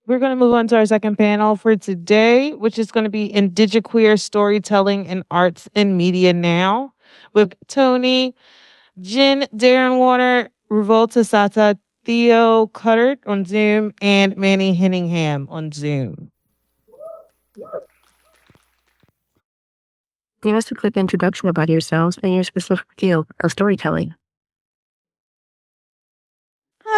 We're going to move on to our second panel for today, which is going to be Indigiqueer Storytelling and Arts and Media Now with Tony, Jen, Darren Water, Revolta Sata, Theo Cutter on Zoom, and Manny Henningham on Zoom. Give us a quick introduction about yourselves and your specific field of storytelling.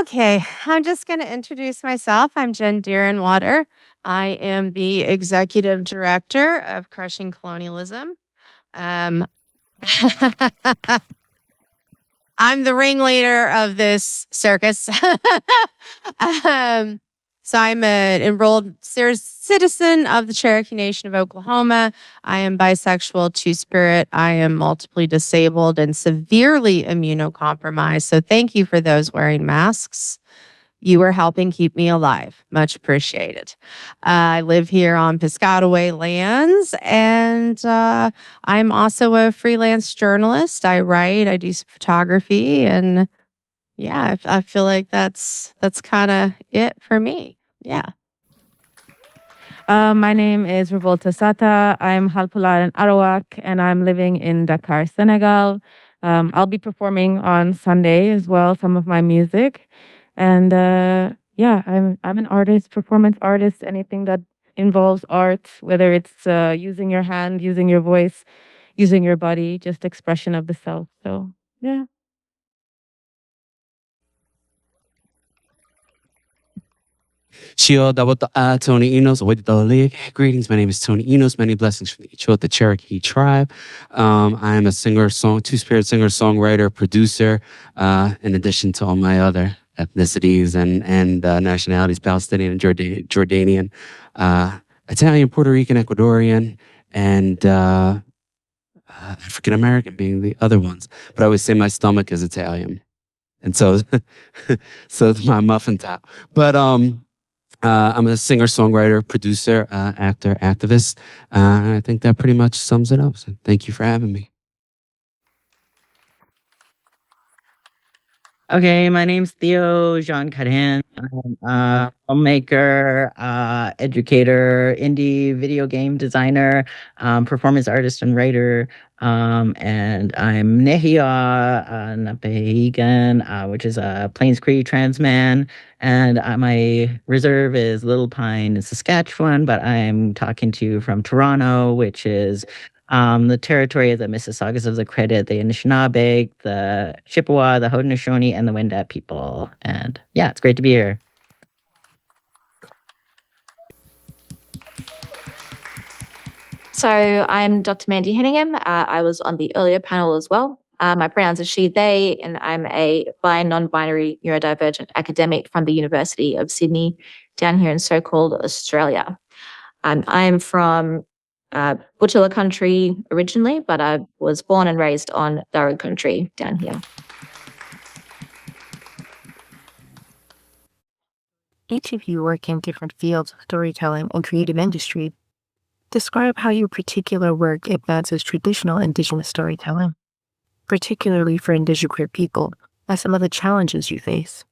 Okay, I'm just going to introduce myself. I'm Jen Deeren Water. I am the executive director of Crushing Colonialism. Um, I'm the ringleader of this circus. um, so I'm an enrolled citizen of the Cherokee Nation of Oklahoma. I am bisexual, two-spirit. I am multiply disabled and severely immunocompromised. So thank you for those wearing masks. You are helping keep me alive. Much appreciated. I live here on Piscataway lands, and I'm also a freelance journalist. I write, I do some photography, and yeah, I feel like that's kind of it for me. Yeah. My name is Revolta Sata. I'm Halpular and Arawak, and I'm living in Dakar, Senegal. I'll be performing on Sunday as well, some of my music. And yeah, I'm an artist, performance artist, anything that involves art, whether it's using your hand, using your voice, using your body, just expression of the self. So yeah. Shio Dawata Tony Enos, Wadidalik. Greetings, my name is Tony Enos. Many blessings from the Ichota Cherokee tribe. I am a two-spirit singer, songwriter, producer, in addition to all my other ethnicities and nationalities, Palestinian and Jordanian, Italian, Puerto Rican, Ecuadorian, and African American being the other ones. But I always say my stomach is Italian. And so, so is my muffin top. But I'm a singer, songwriter, producer, actor, activist. I think that pretty much sums it up. So thank you for having me. Okay, my name's Theo Jean Cadan. I'm a filmmaker, educator, indie video game designer, performance artist and writer. And I'm Nehia Napahigan, which is a Plains Cree trans man. And my reserve is Little Pine, Saskatchewan, but I'm talking to you from Toronto, which is the territory of the Mississaugas of the Credit, the Anishinaabe, the Chippewa, the Haudenosaunee, and the Wendat people. And yeah, it's great to be here. So I'm Dr. Mandy Henningham. I was on the earlier panel as well. My pronouns are she, they, and I'm a bi non-binary neurodivergent academic from the University of Sydney down here in so-called Australia. I'm from Butchulla country originally, but I was born and raised on Darug country down here. Each of you work in different fields of storytelling and creative industry. Describe how your particular work advances traditional Indigenous storytelling, particularly for Indigiqueer people, and some of the challenges you face.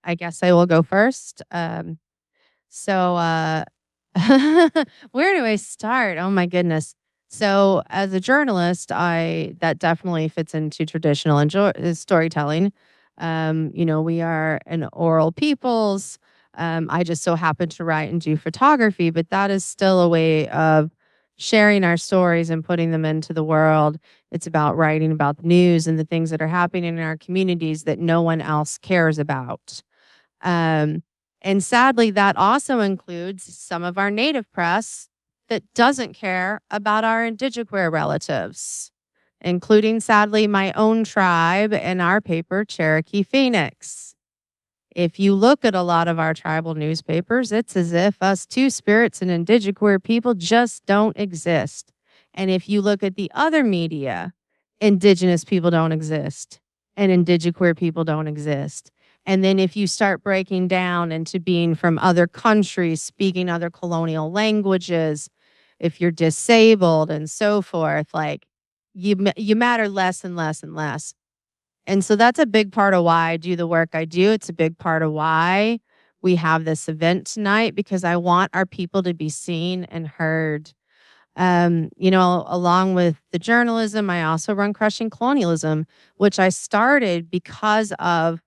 I guess I will go first. So where do I start? Oh my goodness. So as a journalist, that definitely fits into traditional storytelling. We are an oral peoples. I just so happen to write and do photography, but that is still a way of sharing our stories and putting them into the world. It's about writing about the news and the things that are happening in our communities that no one else cares about. And sadly, that also includes some of our native press that doesn't care about our Indigiqueer relatives, including, sadly, my own tribe and our paper, Cherokee Phoenix. If you look at a lot of our tribal newspapers, it's as if us two-spirits and Indigiqueer people just don't exist. And if you look at the other media, Indigenous people don't exist and Indigiqueer people don't exist. And then if you start breaking down into being from other countries, speaking other colonial languages, if you're disabled and so forth, like you matter less and less and less. And so that's a big part of why I do the work I do. It's a big part of why we have this event tonight, because I want our people to be seen and heard. Along with the journalism, I also run Crushing Colonialism, which I started because of,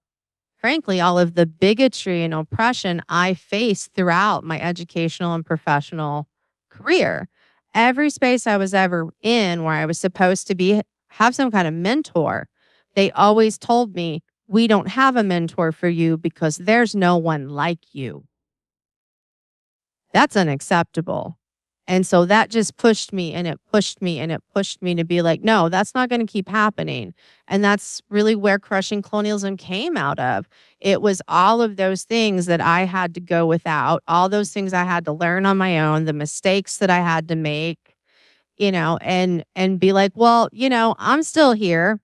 frankly, all of the bigotry and oppression I faced throughout my educational and professional career. Every space I was ever in where I was supposed to have some kind of mentor, they always told me, we don't have a mentor for you because there's no one like you. That's unacceptable. And so that just pushed me and it pushed me and it pushed me to be like, no, that's not going to keep happening. And that's really where Crushing Colonialism came out of. It was all of those things that I had to go without, all those things I had to learn on my own, the mistakes that I had to make, and be like, well, I'm still here.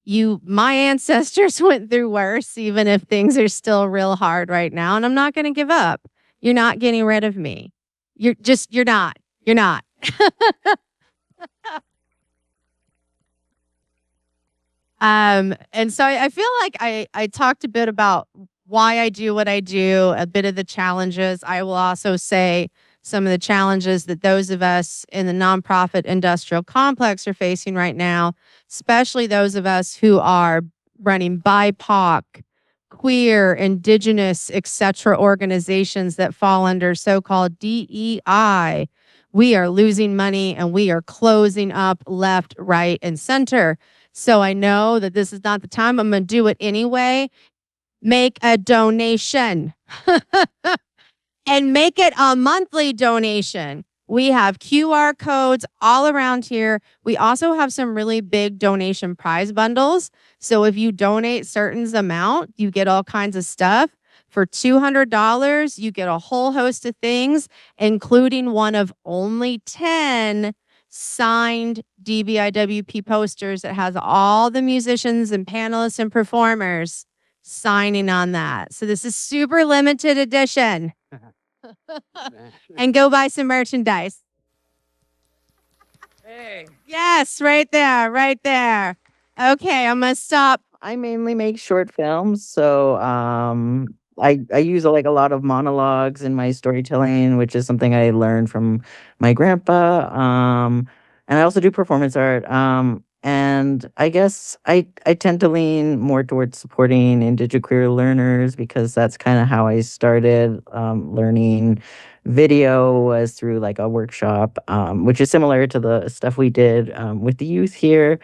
My ancestors went through worse, even if things are still real hard right now. And I'm not going to give up. You're not getting rid of me. You're not. You're not. And so I feel like I talked a bit about why I do what I do, a bit of the challenges. I will also say some of the challenges that those of us in the nonprofit industrial complex are facing right now, especially those of us who are running BIPOC, queer, indigenous, etc. organizations that fall under so-called DEI. We are losing money and we are closing up left, right, and center. So I know that this is not the time. I'm going to do it anyway. Make a donation and make it a monthly donation. We have QR codes all around here. We also have some really big donation prize bundles. So if you donate certain amount, you get all kinds of stuff. For $200, you get a whole host of things, including one of only 10 signed DBIWP posters that has all the musicians and panelists and performers signing on that. So this is super limited edition. And go buy some merchandise. Hey. Yes, right there, right there. Okay, I'm gonna stop. I mainly make short films, so I use like a lot of monologues in my storytelling, which is something I learned from my grandpa. And I also do performance art. And I guess I tend to lean more towards supporting queer learners because that's kind of how I started learning video, was through like a workshop, which is similar to the stuff we did with the youth here.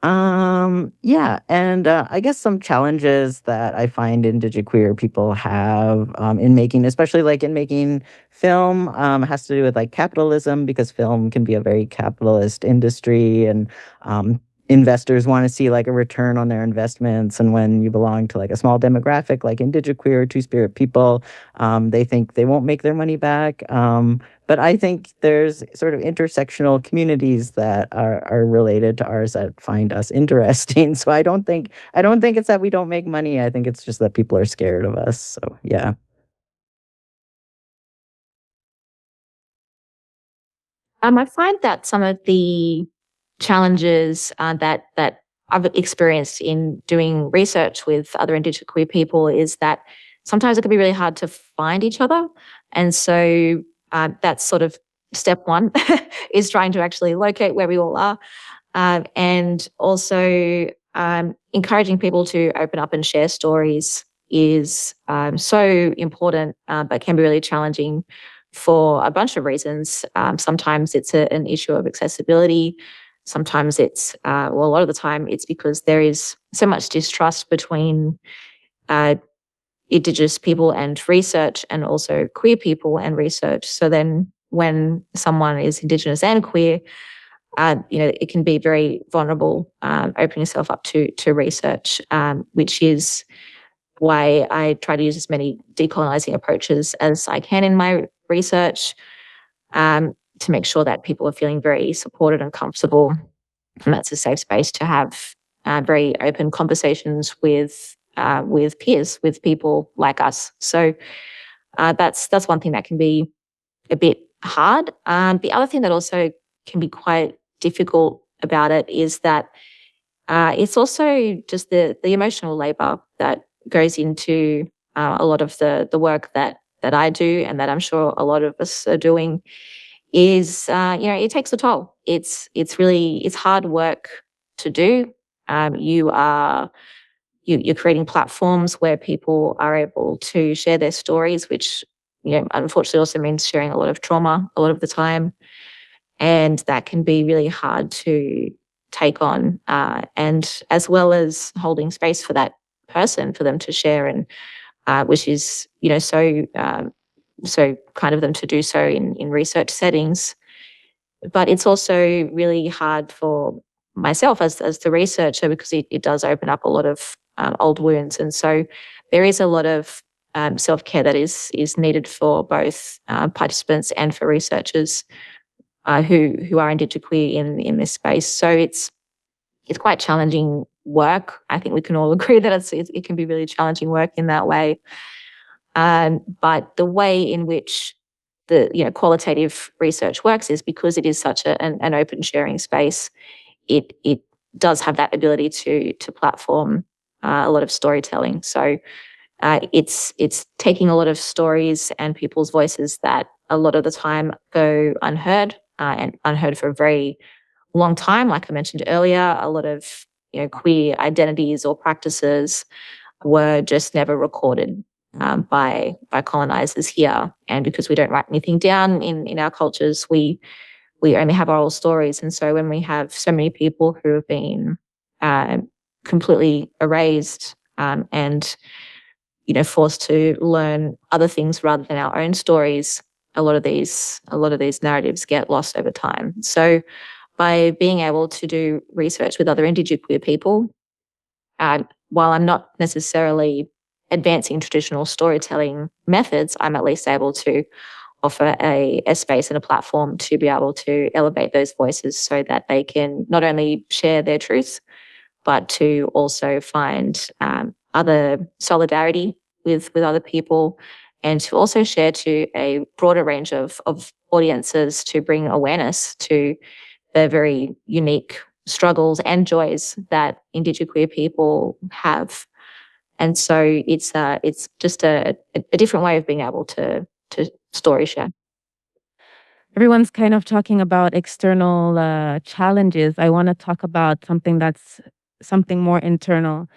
Yeah, and I guess some challenges that I find queer people have in making, especially like in making film, has to do with like capitalism, because film can be a very capitalist industry, and investors want to see like a return on their investments. And when you belong to like a small demographic like queer or Two-Spirit people, they think they won't make their money back. But I think there's sort of intersectional communities that are related to ours that find us interesting. So I don't think it's that we don't make money. I think it's just that people are scared of us. So yeah. I find that some of the challenges that I've experienced in doing research with other Indigenous queer people is that sometimes it can be really hard to find each other, and so that's sort of step one is trying to actually locate where we all are, and also encouraging people to open up and share stories is so important, but can be really challenging for a bunch of reasons. Sometimes it's an issue of accessibility. Sometimes it's, a lot of the time it's because there is so much distrust between Indigenous people and research, and also queer people and research. So then when someone is Indigenous and queer, it can be very vulnerable, opening yourself up to research, which is why I try to use as many decolonizing approaches as I can in my research, to make sure that people are feeling very supported and comfortable. And that's a safe space to have very open conversations with peers, with people like us. So that's one thing that can be a bit hard. The other thing that also can be quite difficult about it is that it's also just the emotional labor that goes into a lot of the work that I do, and that I'm sure a lot of us are doing, is it takes a toll. It's hard work to do. You're creating platforms where people are able to share their stories, which unfortunately also means sharing a lot of trauma a lot of the time, and that can be really hard to take on, and as well as holding space for that person, for them to share, and which is so kind of them to do so in research settings. But it's also really hard for myself as the researcher, because it does open up a lot of old wounds, and so there is a lot of self-care that is needed for both participants and for researchers who are indigenqueer in this space. So it's quite challenging work. I think we can all agree that it can be really challenging work in that way. But the way in which the qualitative research works is because it is such an open sharing space. It does have that ability to platform a lot of storytelling. So it's taking a lot of stories and people's voices that a lot of the time go unheard, and unheard for a very long time. Like I mentioned earlier, a lot of queer identities or practices were just never recorded by colonizers here. And because we don't write anything down in our cultures, we only have oral stories. And so when we have so many people who have been completely erased and forced to learn other things rather than our own stories, a lot of these narratives get lost over time. So by being able to do research with other indigenqueer people, while I'm not necessarily advancing traditional storytelling methods, I'm at least able to offer a space and a platform to be able to elevate those voices so that they can not only share their truths, but to also find other solidarity with other people, and to also share to a broader range of audiences, to bring awareness to the very unique struggles and joys that indigenqueer people have. And so it's just a different way of being able to story share. Everyone's kind of talking about external challenges. I want to talk about something more internal.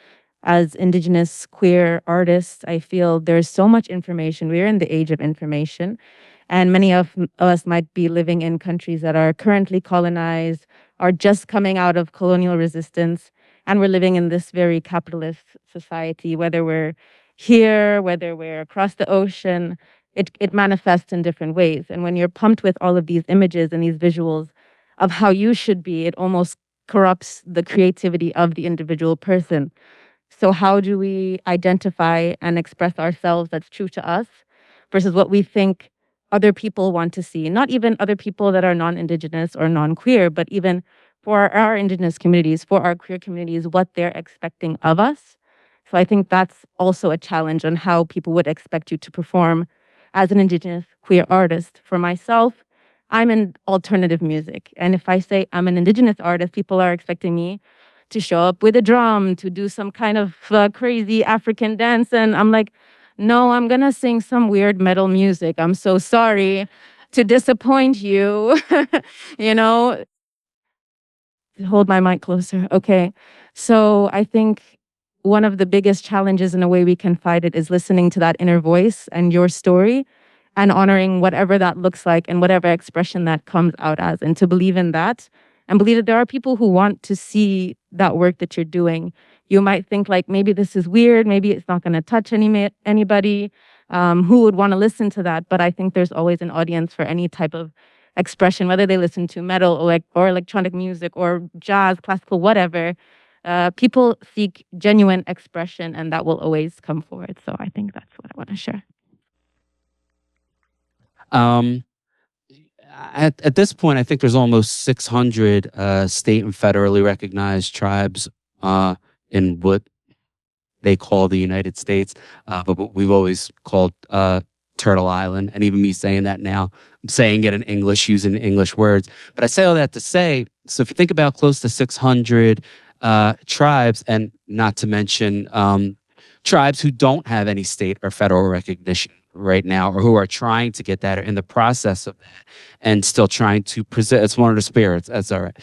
As Indigenous queer artists, I feel there's so much information. We're in the age of information, and many of us might be living in countries that are currently colonized, are just coming out of colonial resistance, and we're living in this very capitalist society. Whether we're here, whether we're across the ocean, it manifests in different ways. And when you're pumped with all of these images and these visuals of how you should be, it almost corrupts the creativity of the individual person. So how do we identify and express ourselves that's true to us versus what we think other people want to see? Not even other people that are non-Indigenous or non-queer, but even for our Indigenous communities, for our queer communities, what they're expecting of us. So I think that's also a challenge on how people would expect you to perform as an Indigenous queer artist. For myself, I'm in alternative music. And if I say I'm an Indigenous artist, people are expecting me to show up with a drum, to do some kind of crazy African dance. And I'm like, no, I'm going to sing some weird metal music. I'm so sorry to disappoint you. you know, hold my mic closer. Okay. So I think one of the biggest challenges in a way we can fight it is listening to that inner voice and your story and honoring whatever that looks like and whatever expression that comes out as, and to believe in that and believe that there are people who want to see that work that you're doing. You might think like, maybe this is weird, maybe it's not going to touch anybody who would want to listen to that. But I think there's always an audience for any type of expression, whether they listen to metal or electronic music or jazz, classical, whatever. People seek genuine expression, and that will always come forward. So I think that's what I want to share. At this point, I think there's almost 600 state and federally recognized tribes in what they call the United States, but what we've always called Turtle Island. And even me saying that now saying it in English, using English words. But I say all that to say, so if you think about close to 600 tribes, and not to mention tribes who don't have any state or federal recognition right now, or who are trying to get that, or in the process of that, and still trying to present. It's one of the spirits. That's all right.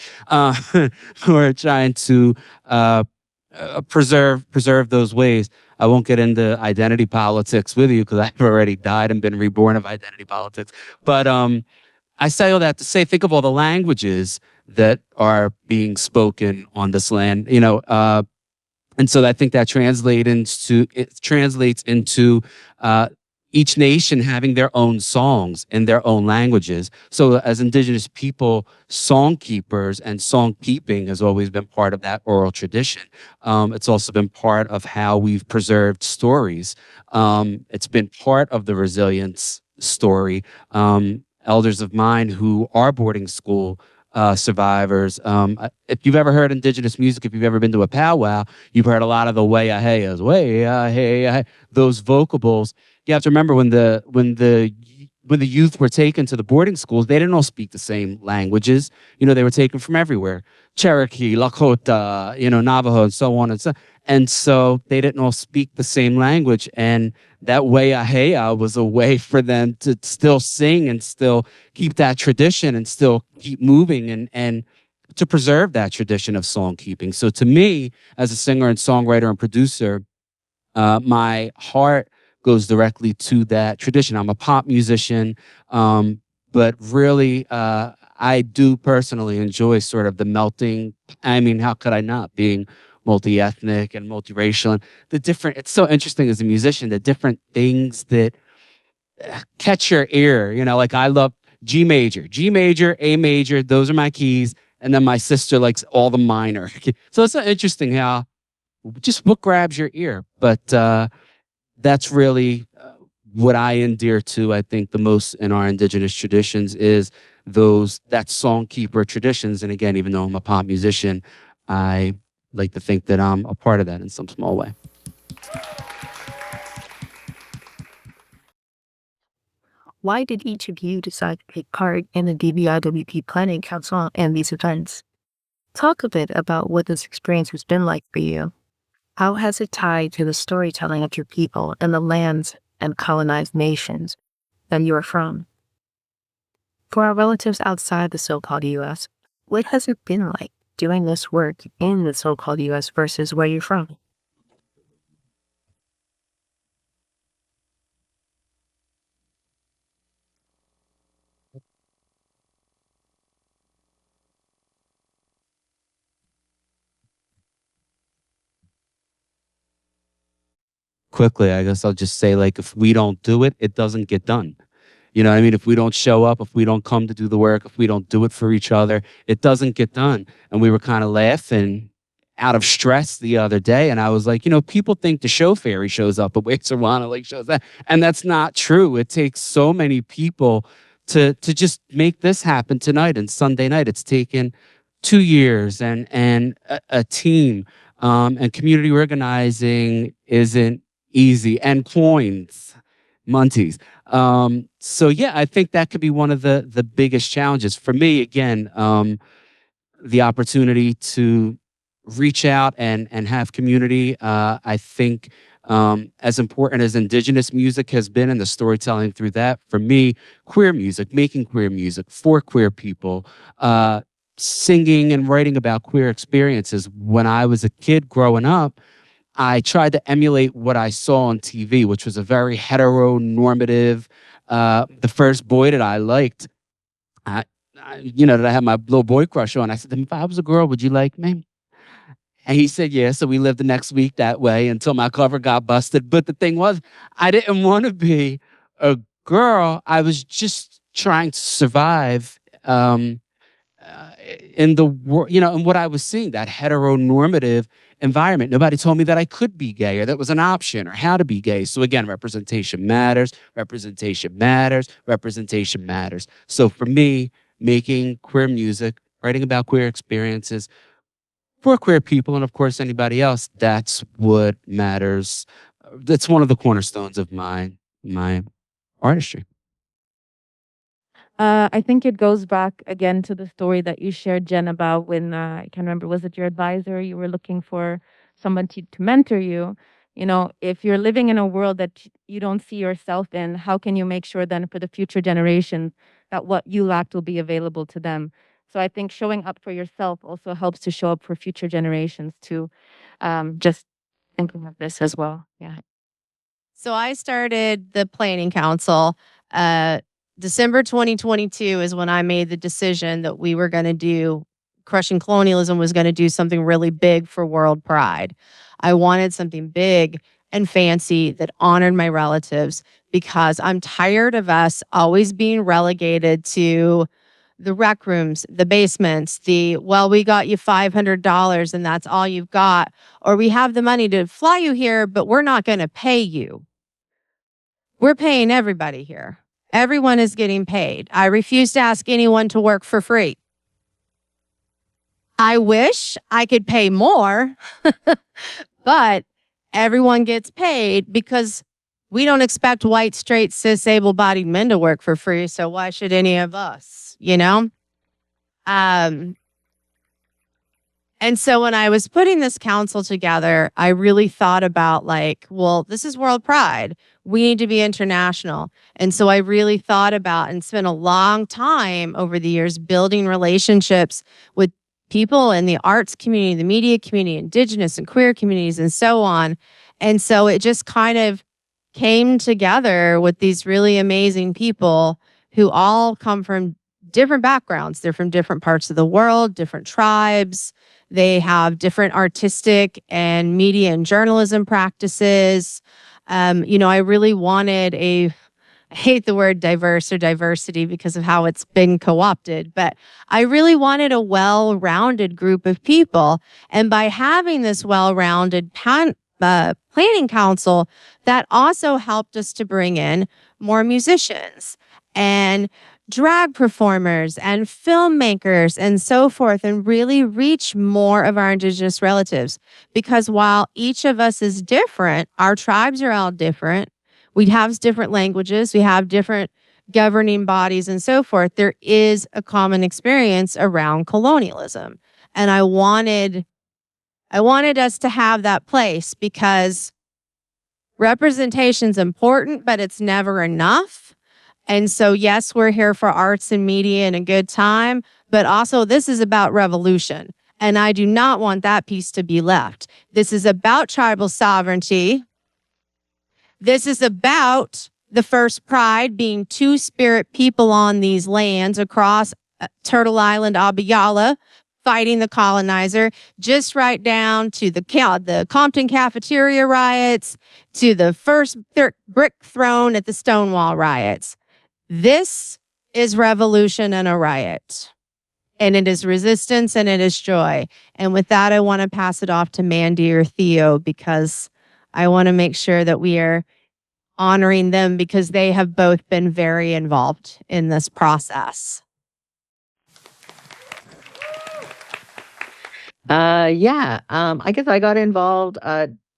Who are trying to preserve those ways. I won't get into identity politics with you because I've already died and been reborn of identity politics. But I say all that to say, think of all the languages that are being spoken on this land. And so I think that translates into each nation having their own songs in their own languages. So as Indigenous people, song keepers and song keeping has always been part of that oral tradition. It's also been part of how we've preserved stories. It's been part of the resilience story. Elders of mine who are boarding school survivors. If you've ever heard Indigenous music, if you've ever been to a powwow, you've heard a lot of the way-ah-hey-ahs, way-ah-hey-ah-hey, those vocables. You have to remember when the youth were taken to the boarding schools, they didn't all speak the same languages. They were taken from everywhere. Cherokee, Lakota, Navajo, and so on and so. And so they didn't all speak the same language. And that way-ah-hey-ah was a way for them to still sing and still keep that tradition and still keep moving and to preserve that tradition of song keeping. So to me, as a singer and songwriter and producer, my heart goes directly to that tradition. I'm a pop musician, but really, I do personally enjoy sort of the melting. I mean, how could I not, being multi-ethnic and multiracial and it's so interesting as a musician, the different things that catch your ear. Like I love G major, A major, those are my keys. And then my sister likes all the minor. So it's so interesting how just what grabs your ear. But that's really what I endear to, I think, the most in our Indigenous traditions is that song keeper traditions. And again, even though I'm a pop musician, I like to think that I'm a part of that in some small way. Why did each of you decide to take part in the DBIWP Planning Council and these events? Talk a bit about what this experience has been like for you. How has it tied to the storytelling of your people and the lands and colonized nations that you are from? For our relatives outside the so-called U.S., what has it been like doing this work in the so-called U.S. versus where you're from? Quickly, I guess I'll just say, like, if we don't do it, it doesn't get done. You know what I mean? If we don't show up, if we don't come to do the work, if we don't do it for each other, it doesn't get done. And we were kind of laughing out of stress the other day. And I was like, people think the show fairy shows up, but wait, Serrano like shows that. And that's not true. It takes so many people to just make this happen tonight and Sunday night. It's taken 2 years and a team. And community organizing isn't easy, and coins, Monties. So yeah, I think that could be one of the biggest challenges for me. Again, the opportunity to reach out and have community. I think as important as Indigenous music has been and the storytelling through that, for me, queer music, making queer music for queer people, singing and writing about queer experiences. When I was a kid growing up, I tried to emulate what I saw on TV, which was a very heteronormative. The first boy that I liked, that I had my little boy crush on. I said to him, if I was a girl, would you like me? And he said, yeah. So we lived the next week that way until my cover got busted. But the thing was, I didn't want to be a girl. I was just trying to survive in the world, in what I was seeing, that heteronormative environment. Nobody told me that I could be gay or that was an option or how to be gay. So again, representation matters, representation matters, representation matters. So for me, making queer music, writing about queer experiences for queer people, and of course anybody else, that's what matters. That's one of the cornerstones of my artistry. I think it goes back again to the story that you shared, Jen, about when I can't remember, was it your advisor? You were looking for someone to mentor you. You know, if you're living in a world that you don't see yourself in, how can you make sure then for the future generations that what you lacked will be available to them? So I think showing up for yourself also helps to show up for future generations to just thinking of this as well. Yeah. So I started the planning council. December 2022 is when I made the decision that we were going to do, Crushing Colonialism was going to do something really big for World Pride. I wanted something big and fancy that honored my relatives because I'm tired of us always being relegated to the rec rooms, the basements, well, we got you $500 and that's all you've got. Or we have the money to fly you here, but we're not going to pay you. We're paying everybody here. Everyone is getting paid. I refuse to ask anyone to work for free. I wish I could pay more, but everyone gets paid because we don't expect white, straight, cis, able-bodied men to work for free. So why should any of us, you know? And so when I was putting this council together, I really thought about like, well, this is World Pride. We need to be international. And so I really thought about and spent a long time over the years building relationships with people in the arts community, the media community, indigenous and queer communities, and so on. And so it just kind of came together with these really amazing people who all come from different backgrounds. They're from different parts of the world, different tribes. They have different artistic and media and journalism practices. I really wanted I hate the word diverse or diversity because of how it's been co-opted, but I really wanted a well-rounded group of people. And by having this well-rounded planning council, that also helped us to bring in more musicians and drag performers and filmmakers and so forth, and really reach more of our Indigenous relatives. Because while each of us is different, our tribes are all different. We have different languages, we have different governing bodies and so forth. There is a common experience around colonialism. And I wanted us to have that place because representation's important, but it's never enough. And so, yes, we're here for arts and media and a good time, but also this is about revolution. And I do not want that piece to be left. This is about tribal sovereignty. This is about the first pride being two-spirit people on these lands across Turtle Island, Abiyala, fighting the colonizer, just right down to the Compton cafeteria riots, to the first brick thrown at the Stonewall riots. This is revolution and a riot, and it is resistance and it is joy. And with that, I want to pass it off to Mandy or Theo because I want to make sure that we are honoring them because they have both been very involved in this process. I guess I got involved.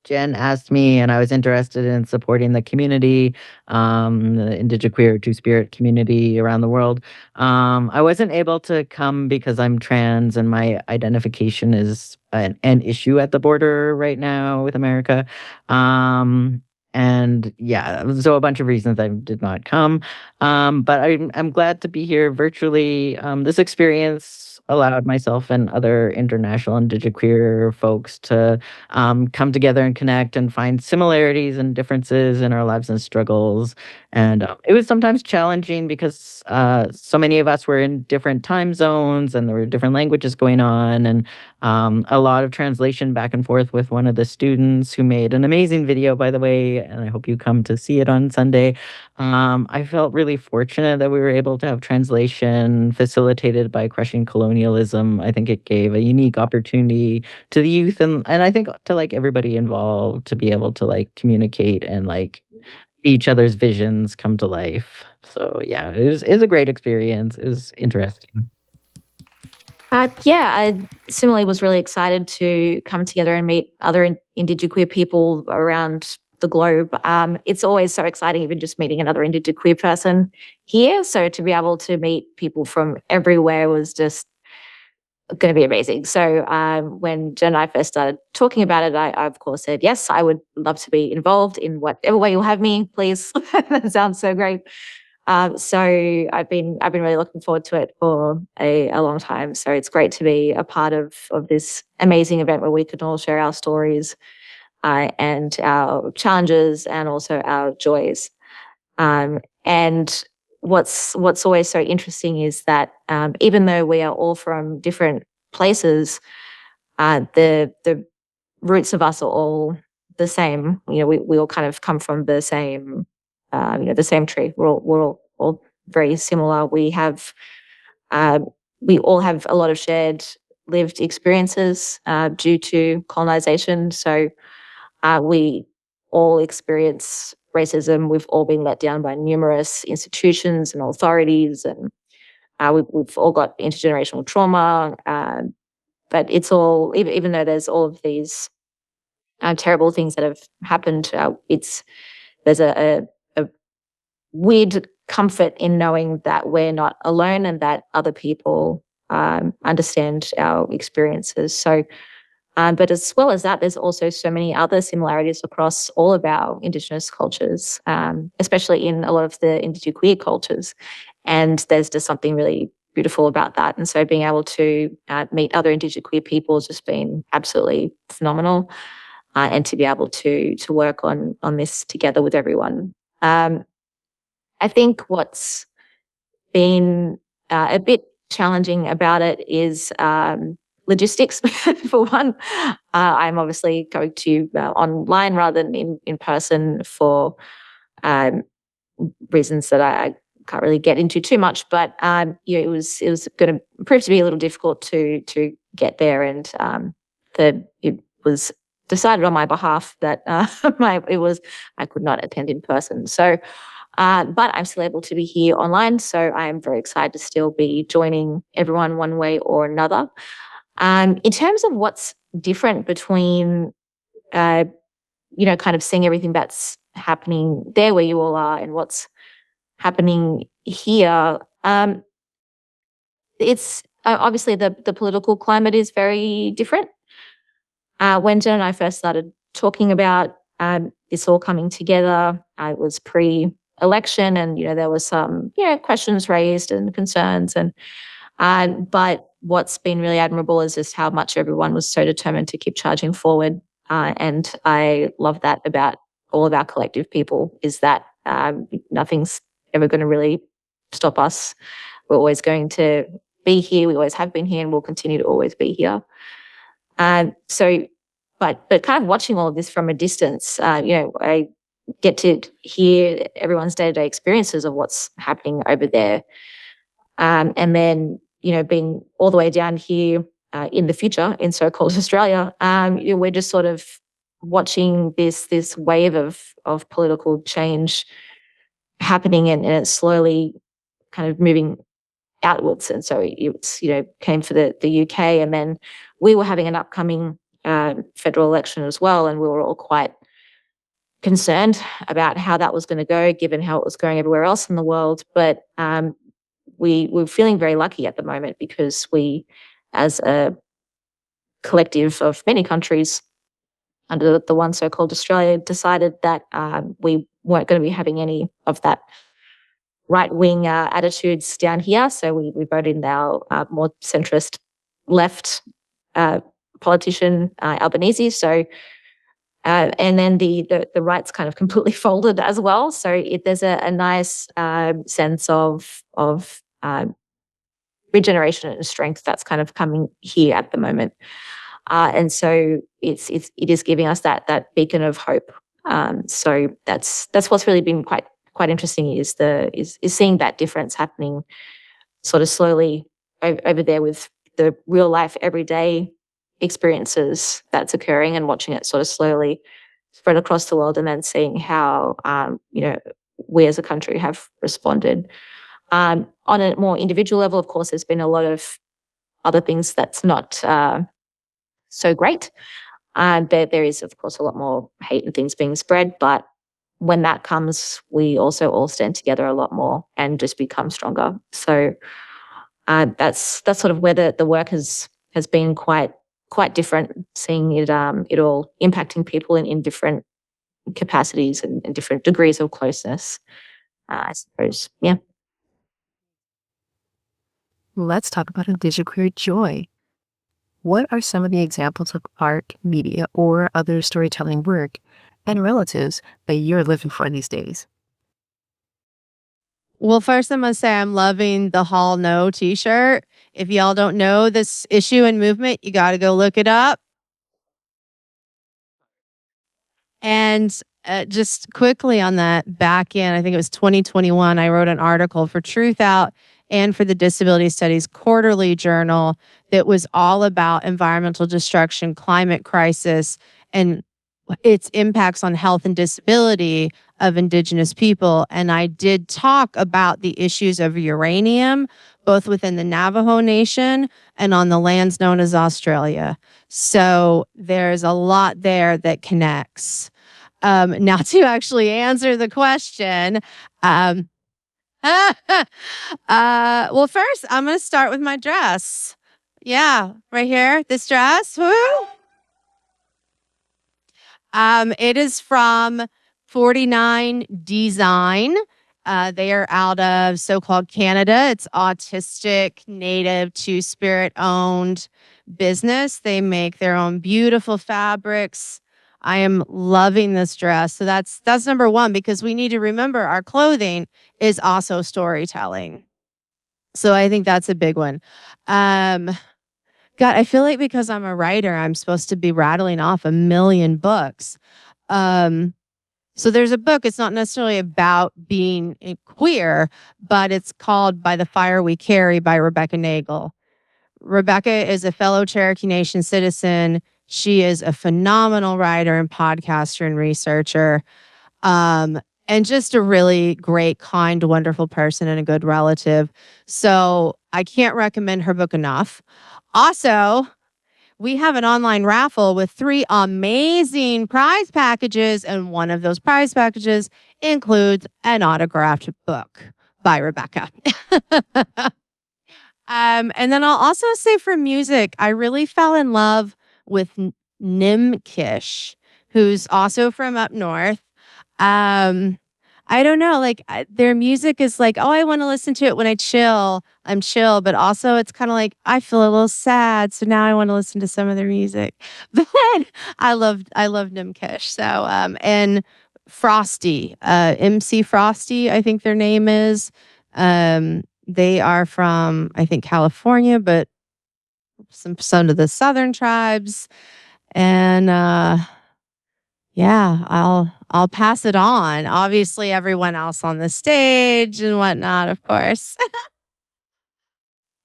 Jen asked me, and I was interested in supporting the community, the Indigiqueer Two-Spirit community around the world. I wasn't able to come because I'm trans and my identification is an issue at the border right now with America. So a bunch of reasons I did not come. But I'm glad to be here virtually. This experience allowed myself and other international Indigiqueer folks to come together and connect and find similarities and differences in our lives and struggles. And it was sometimes challenging because so many of us were in different time zones and there were different languages going on, and a lot of translation back and forth with one of the students who made an amazing video, by the way, and I hope you come to see it on Sunday. I felt really fortunate that we were able to have translation facilitated by Crushing Colonialism. I think it gave a unique opportunity to the youth and I think to like everybody involved to be able to like communicate and like each other's visions come to life. So yeah, it was a great experience. It was interesting. I similarly was really excited to come together and meet other Indigiqueer people around the globe. It's always so exciting, even just meeting another Indigenous person here. So to be able to meet people from everywhere was just going to be amazing. So when Jen and I first started talking about it, I of course said, yes, I would love to be involved in whatever way you'll have me, please. That sounds so great. So I've been really looking forward to it for a long time. So it's great to be a part of this amazing event where we can all share our stories and our challenges and also our joys. And what's always so interesting is that even though we are all from different places, the roots of us are all the same. You know, we all kind of come from the same, the same tree. We're all very similar. We all have a lot of shared lived experiences due to colonization. So we all experience racism. We've all been let down by numerous institutions and authorities, and we've all got intergenerational trauma. But it's all, even though there's all of these terrible things that have happened, there's a weird comfort in knowing that we're not alone and that other people understand our experiences. So, but as well as that, there's also so many other similarities across all of our Indigenous cultures, especially in a lot of the Indigenous cultures. And there's just something really beautiful about that. And so being able to meet other Indigenous people has just been absolutely phenomenal, and to be able to work on this together with everyone. I think what's been a bit challenging about it is logistics, for one. I'm obviously going to online rather than in person for reasons that I can't really get into too much. But it was going to prove to be a little difficult to get there, and it was decided on my behalf that I could not attend in person. So. But I'm still able to be here online, so I am very excited to still be joining everyone one way or another. In terms of what's different between, kind of seeing everything that's happening there where you all are and what's happening here, it's obviously the political climate is very different. When Jen and I first started talking about this all coming together, it was pre-election, and there was some questions raised and concerns, and but what's been really admirable is just how much everyone was so determined to keep charging forward, and I love that about all of our collective people, is that nothing's ever going to really stop us. We're always going to be here. We always have been here, and we'll continue to always be here. But kind of watching all of this from a distance, I get to hear everyone's day-to-day experiences of what's happening over there. And then, being all the way down here in the future in so-called Australia, we're just sort of watching this wave of political change happening, and it's slowly kind of moving outwards. And so it's, came for the UK, and then we were having an upcoming federal election as well, and we were all quite concerned about how that was going to go, given how it was going everywhere else in the world. But we're feeling very lucky at the moment, because we, as a collective of many countries under the one so-called Australia, decided that we weren't going to be having any of that right-wing attitudes down here. So we voted in our more centrist left politician, Albanese. So and then the rights kind of completely folded as well. So there's a nice sense of regeneration and strength that's kind of coming here at the moment. And so it is giving us that beacon of hope. So that's what's really been quite interesting, is seeing that difference happening sort of slowly over there with the real life everyday experiences that's occurring, and watching it sort of slowly spread across the world, and then seeing how we as a country have responded. On a more individual level, of course, there's been a lot of other things that's not so great. There is, of course, a lot more hate and things being spread, but when that comes, we also all stand together a lot more and just become stronger. So that's sort of where the work has been quite different, seeing it all impacting people in different capacities and different degrees of closeness. I suppose, yeah. Let's talk about indigenous joy. What are some of the examples of art, media, or other storytelling work and relatives that you're living for these days? Well, first, I must say I'm loving the Hall No t-shirt. If y'all don't know this issue and movement, you got to go look it up. And just quickly on that, back in, I think it was 2021, I wrote an article for Truth Out and for the Disability Studies Quarterly Journal that was all about environmental destruction, climate crisis, and its impacts on health and disability of Indigenous people. And I did talk about the issues of uranium, both within the Navajo Nation and on the lands known as Australia. So there's a lot there that connects. Now, to actually answer the question, well, first, I'm going to start with my dress. Yeah, right here, this dress. Woo! It is from 49 Design. They are out of so-called Canada. It's autistic, native, two-spirit owned business. They make their own beautiful fabrics. I am loving this dress. So that's number one, because we need to remember our clothing is also storytelling. So I think that's a big one. God, I feel like because I'm a writer, I'm supposed to be rattling off a million books. So there's a book, it's not necessarily about being queer, but it's called By the Fire We Carry by Rebecca Nagel. Rebecca is a fellow Cherokee Nation citizen. She is a phenomenal writer and podcaster and researcher, and just a really great, kind, wonderful person and a good relative. So I can't recommend her book enough. Also, we have an online raffle with 3 amazing prize packages, and one of those prize packages includes an autographed book by Rebecca. And then I'll also say for music, I really fell in love with Nim Kish, who's also from up north. I don't know, like their music is like, oh, I want to listen to it when I'm chill, but also it's kind of like I feel a little sad, so now I want to listen to some of their music. But I love Nim Kish. So and Frosty, MC Frosty, I think their name is. They are from, I think, California, but some of the southern tribes. And yeah, I'll pass it on. Obviously, everyone else on the stage and whatnot, of course.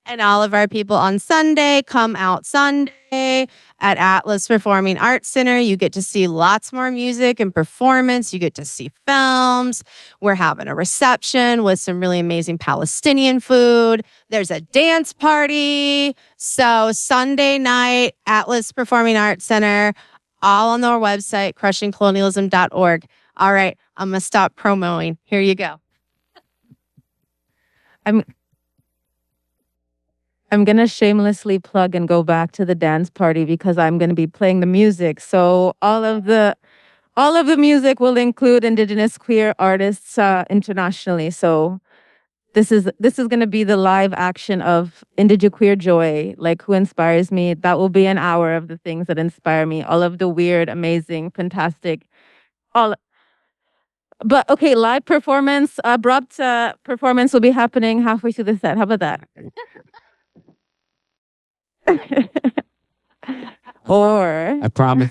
And all of our people on Sunday, come out Sunday at Atlas Performing Arts Center. You get to see lots more music and performance. You get to see films. We're having a reception with some really amazing Palestinian food. There's a dance party. So Sunday night, Atlas Performing Arts Center, all on our website, crushingcolonialism.org. All right, I'm going to stop promoting. Here you go. I'm going to shamelessly plug and go back to the dance party because I'm going to be playing the music. So all of the music will include Indigenous queer artists internationally. So this is going to be the live action of Indigenous queer joy, like who inspires me. That will be an hour of the things that inspire me. All of the weird, amazing, fantastic, But okay, live performance, abrupt performance will be happening halfway through the set. How about that? Or I promise.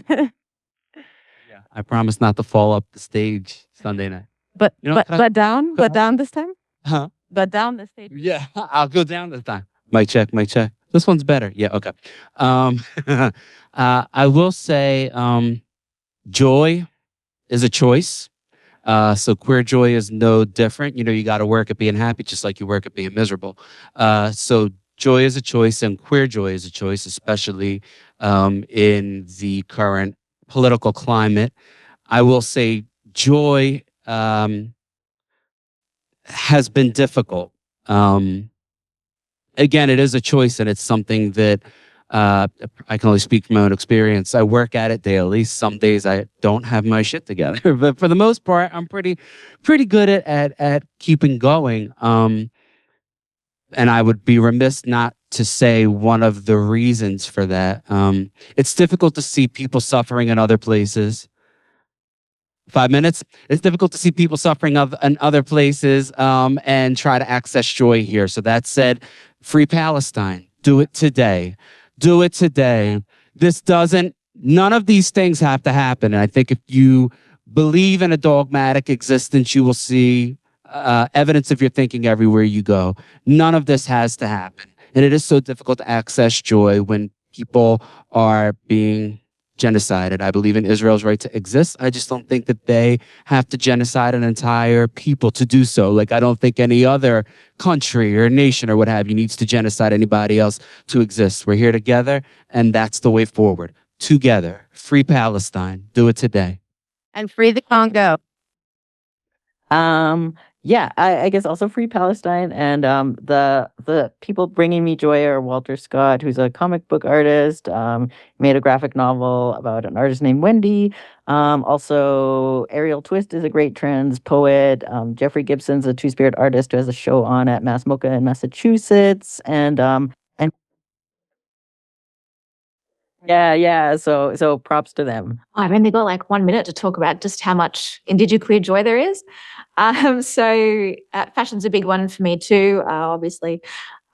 I promise not to fall up the stage Sunday night. but You know, but down this time. Huh? But down the stage. Yeah, I'll go down this time. Mic check. This one's better. Yeah, okay. I will say joy is a choice. So queer joy is no different. You know, you got to work at being happy just like you work at being miserable. So joy is a choice and queer joy is a choice, especially in the current political climate. I will say joy has been difficult. Again, it is a choice, and it's something that I can only speak from my own experience. I work at it daily. Some days I don't have my shit together, but for the most part, I'm pretty good at keeping going. And I would be remiss not to say one of the reasons for that. It's difficult to see people suffering in other places. 5 minutes. It's difficult to see people suffering in other places and try to access joy here. So that said, free Palestine. Do it today. Do it today. None of these things have to happen. And I think if you believe in a dogmatic existence, you will see evidence of your thinking everywhere you go. None of this has to happen. And it is so difficult to access joy when people are being genocided. I believe in Israel's right to exist. I just don't think that they have to genocide an entire people to do so. Like, I don't think any other country or nation or what have you needs to genocide anybody else to exist. We're here together, and that's the way forward. Together. Free Palestine. Do it today. And free the Congo. Yeah, I guess also free Palestine, and the people bringing me joy are Walter Scott, who's a comic book artist, made a graphic novel about an artist named Wendy. Also Ariel Twist is a great trans poet. Jeffrey Gibson's a two-spirit artist who has a show on at Mass MoCA in Massachusetts, and yeah, so props to them. I've only got like 1 minute to talk about just how much indigiqueer joy there is. Fashion's a big one for me too. Obviously,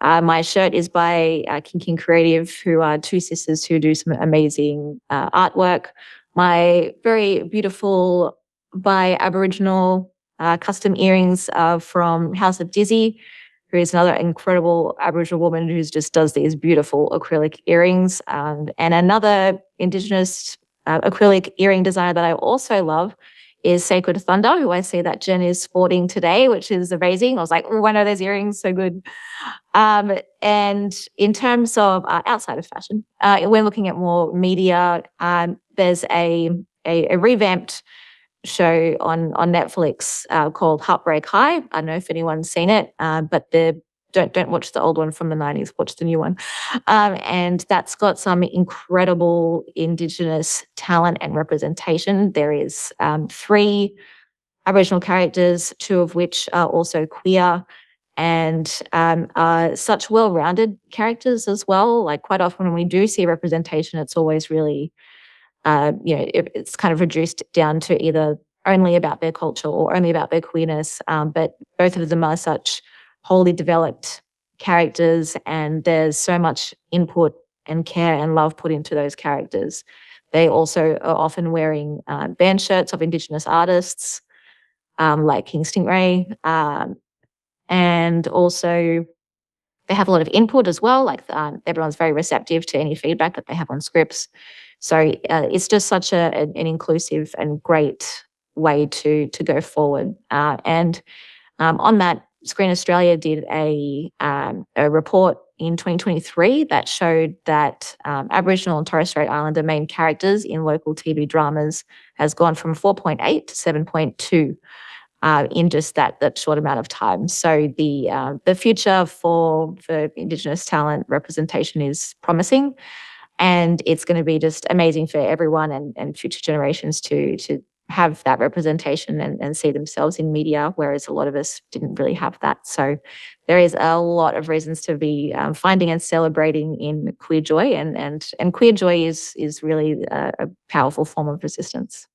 my shirt is by King Creative, who are two sisters who do some amazing artwork. My very beautiful by Aboriginal custom earrings are from House of Dizzy, who is another incredible Aboriginal woman who just does these beautiful acrylic earrings. And another Indigenous acrylic earring designer that I also love is Sacred Thunder, who I see that Jen is sporting today, which is amazing. I was like, oh, I know those earrings, so good. And in terms of outside of fashion, we're looking at more media. There's a revamped show on Netflix called Heartbreak High. I don't know if anyone's seen it, but don't watch the old one from the 90s, watch the new one. And that's got some incredible Indigenous talent and representation. There is 3 Aboriginal characters, 2 of which are also queer, and are such well-rounded characters as well. Like, quite often when we do see representation, it's always really it's kind of reduced down to either only about their culture or only about their queerness. But both of them are such wholly developed characters, and there's so much input and care and love put into those characters. They also are often wearing band shirts of Indigenous artists, like King Stingray. And also they have a lot of input as well. Like, everyone's very receptive to any feedback that they have on scripts. So it's just such an inclusive and great way to go forward. And on that, Screen Australia did a report in 2023 that showed that Aboriginal and Torres Strait Islander main characters in local TV dramas has gone from 4.8 to 7.2 in just that short amount of time. So the future for Indigenous talent representation is promising. And it's going to be just amazing for everyone and future generations to have that representation and see themselves in media, whereas a lot of us didn't really have that. So there is a lot of reasons to be finding and celebrating in queer joy, and queer joy is really a powerful form of resistance.